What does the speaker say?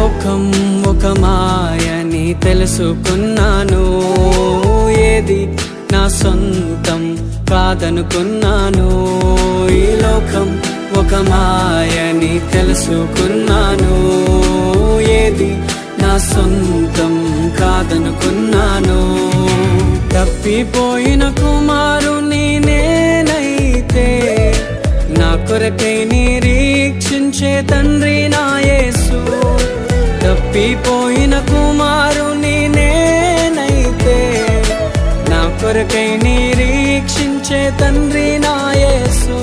లోకం ఒక మాయని తెలుసుకున్నాను, ఏది నా సొంతం కాదనుకున్నాను. ఈ లోకం ఒక మాయని తెలుసుకున్నాను, ఏది నా సొంతం కాదనుకున్నాను. తప్పిపోయిన కుమారుని నేనైతే, నా కొరకై నిరీక్షించే తండ్రి నా యేసు. తప్పిపోయిన కుమారుని నేనైతే, నా కొరకై నిరీక్షించే తండ్రి నా యేసు.